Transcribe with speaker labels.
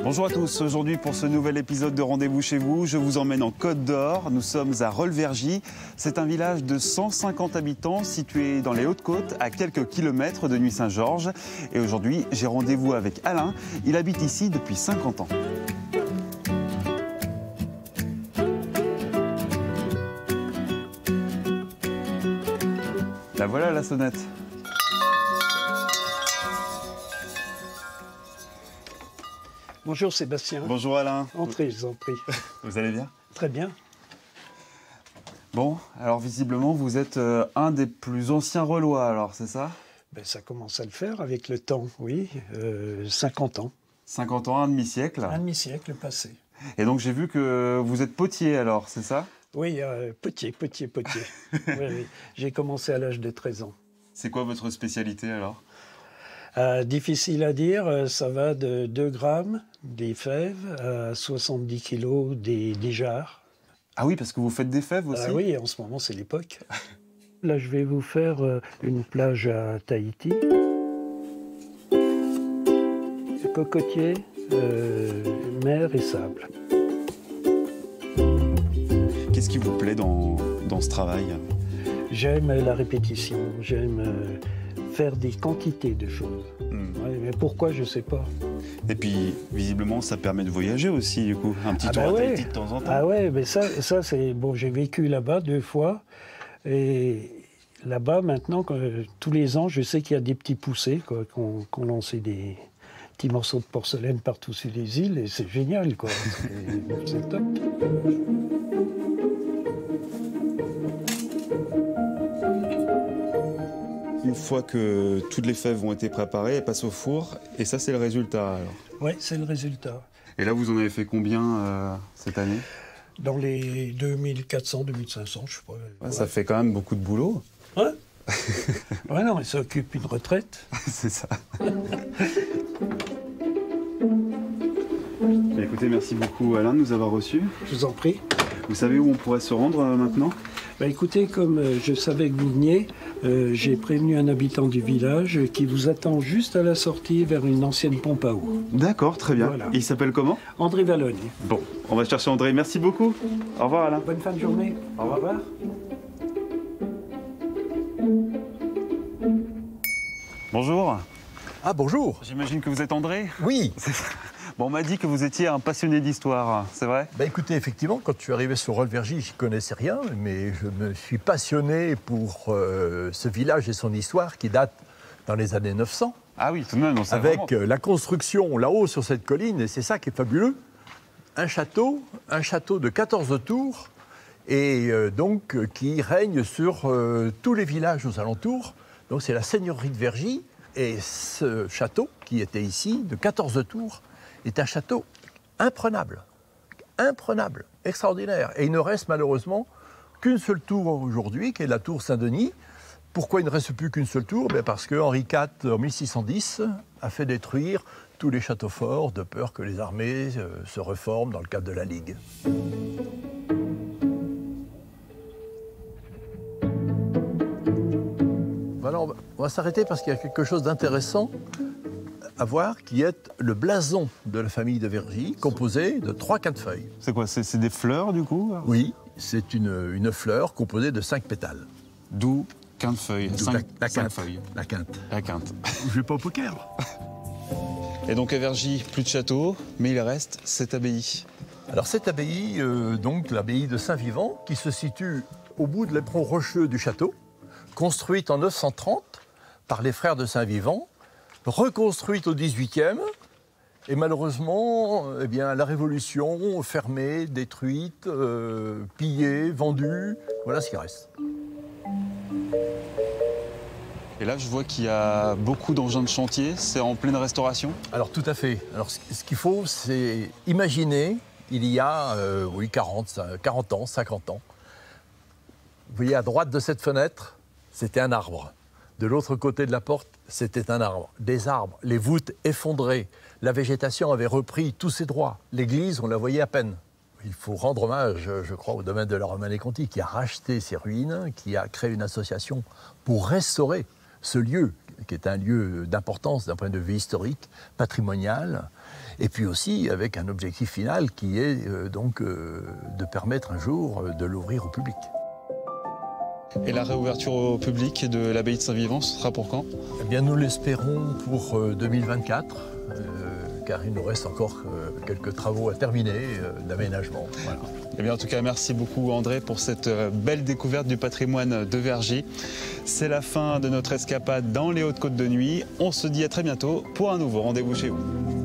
Speaker 1: Bonjour à tous, aujourd'hui pour ce nouvel épisode de Rendez-vous chez vous, je vous emmène en Côte d'Or. Nous sommes à Rolvergy. C'est un village de 150 habitants situé dans les Hautes-Côtes, à quelques kilomètres de Nuits-Saint-Georges. Et aujourd'hui, j'ai rendez-vous avec Alain. Il habite ici depuis 50 ans. La voilà la sonnette.
Speaker 2: Bonjour Sébastien.
Speaker 1: Bonjour Alain.
Speaker 2: Entrez, je vous en prie.
Speaker 1: Vous allez bien?
Speaker 2: Très bien.
Speaker 1: Bon, alors visiblement vous êtes un des plus anciens Relois, alors c'est ça?
Speaker 2: Ben, ça commence à le faire avec le temps, oui. 50 ans.
Speaker 1: 50 ans, un demi-siècle.
Speaker 2: Un demi-siècle passé.
Speaker 1: Et donc j'ai vu que vous êtes potier alors, c'est ça?
Speaker 2: Oui, potier. Oui, oui. J'ai commencé à l'âge de 13 ans.
Speaker 1: C'est quoi votre spécialité alors?
Speaker 2: Difficile à dire, ça va de 2 grammes des fèves à 70 kilos des jarres.
Speaker 1: Ah oui, parce que vous faites des fèves aussi?
Speaker 2: Oui, en ce moment c'est l'époque. Là je vais vous faire une plage à Tahiti. Cocotier, mer et sable.
Speaker 1: Qu'est-ce qui vous plaît dans ce travail?
Speaker 2: J'aime la répétition, j'aime faire des quantités de choses. Ouais, mais pourquoi, je ne sais pas.
Speaker 1: Et puis, visiblement, ça permet de voyager aussi, du coup. Un petit tour à Tahiti de temps en temps.
Speaker 2: Ah ouais, mais ça c'est... Bon, j'ai vécu là-bas 2 fois. Et là-bas, maintenant, tous les ans, je sais qu'il y a des petits poussés qu'on lançait des petits morceaux de porcelaine partout sur les îles. Et c'est génial, quoi. C'est top.
Speaker 1: Une fois que toutes les fèves ont été préparées, elles passent au four. Et ça, c'est le résultat, alors?
Speaker 2: Oui, c'est le résultat.
Speaker 1: Et là, vous en avez fait combien cette année?
Speaker 2: Dans les 2400, 2500, je sais pas.
Speaker 1: Ouais, ça fait quand même beaucoup de boulot.
Speaker 2: Ouais. Ouais, non, mais ça occupe une retraite.
Speaker 1: C'est ça. Écoutez, merci beaucoup Alain de nous avoir reçus.
Speaker 2: Je vous en prie.
Speaker 1: Vous savez où on pourrait se rendre maintenant?
Speaker 2: Bah, écoutez, comme je savais que vous veniez, j'ai prévenu un habitant du village qui vous attend juste à la sortie vers une ancienne pompe à eau.
Speaker 1: D'accord, très bien.
Speaker 2: Voilà.
Speaker 1: Et il s'appelle comment?
Speaker 2: André Valogne.
Speaker 1: Bon, on va chercher André. Merci beaucoup. Au revoir Alain.
Speaker 2: Bonne fin de journée. Au revoir.
Speaker 1: Bonjour.
Speaker 3: Ah bonjour.
Speaker 1: J'imagine que vous êtes André?
Speaker 3: Oui.
Speaker 1: Bon, on m'a dit que vous étiez un passionné d'histoire, c'est vrai?
Speaker 3: Bah écoutez, effectivement, quand je suis arrivé sur Rolvergy, je ne connaissais rien, mais je me suis passionné pour ce village et son histoire qui date dans les années 900.
Speaker 1: Ah oui, tout de même, on sait
Speaker 3: avec
Speaker 1: vraiment.
Speaker 3: la construction là-haut sur cette colline, et c'est ça qui est fabuleux, un château de 14 tours, et donc qui règne sur tous les villages aux alentours. Donc c'est la seigneurie de Vergy, et ce château qui était ici, de 14 tours, est un château imprenable, extraordinaire. Et il ne reste malheureusement qu'une seule tour aujourd'hui, qui est la tour Saint-Denis. Pourquoi il ne reste plus qu'une seule tour? Parce que Henri IV, en 1610, a fait détruire tous les châteaux forts de peur que les armées se reforment dans le cadre de la Ligue. Voilà, on va s'arrêter parce qu'il y a quelque chose d'intéressant à voir, qui est le blason de la famille de Vergy, composé de 3 quintefeuilles.
Speaker 1: C'est quoi? C'est des fleurs, du coup?
Speaker 3: Oui, c'est une fleur composée de 5 pétales.
Speaker 1: D'où quintefeuille.
Speaker 3: D'où
Speaker 1: 5
Speaker 3: la quinte.
Speaker 1: feuilles.
Speaker 3: La quinte.
Speaker 1: La quinte.
Speaker 3: Je vais pas au poker.
Speaker 1: Et donc à Vergy, plus de château, mais il reste cette abbaye.
Speaker 3: Alors cette abbaye, donc l'abbaye de Saint-Vivant, qui se situe au bout de l'éperon rocheux du château, construite en 930 par les frères de Saint-Vivant, reconstruite au XVIIIe, et malheureusement, eh bien, la Révolution, fermée, détruite, pillée, vendue, voilà ce qui reste.
Speaker 1: Et là, je vois qu'il y a beaucoup d'engins de chantier. C'est en pleine restauration?
Speaker 3: Alors tout à fait. Alors ce qu'il faut, c'est imaginer, il y a 40 ans, 50 ans. Vous voyez, à droite de cette fenêtre, c'était un arbre. De l'autre côté de la porte, c'était un arbre. Des arbres, les voûtes effondrées. La végétation avait repris tous ses droits. L'église, on la voyait à peine. Il faut rendre hommage, je crois, au domaine de la Romanée-Conti, qui a racheté ces ruines, qui a créé une association pour restaurer ce lieu, qui est un lieu d'importance d'un point de vue historique, patrimonial, et puis aussi avec un objectif final qui est de permettre un jour de l'ouvrir au public.
Speaker 1: Et la réouverture au public de l'abbaye de Saint-Vivant, ce sera pour quand?
Speaker 3: Eh bien, nous l'espérons pour 2024, car il nous reste encore quelques travaux à terminer d'aménagement. Voilà.
Speaker 1: Eh bien, en tout cas, merci beaucoup André pour cette belle découverte du patrimoine de Vergy. C'est la fin de notre escapade dans les Hautes-Côtes de Nuit. On se dit à très bientôt pour un nouveau rendez-vous chez vous.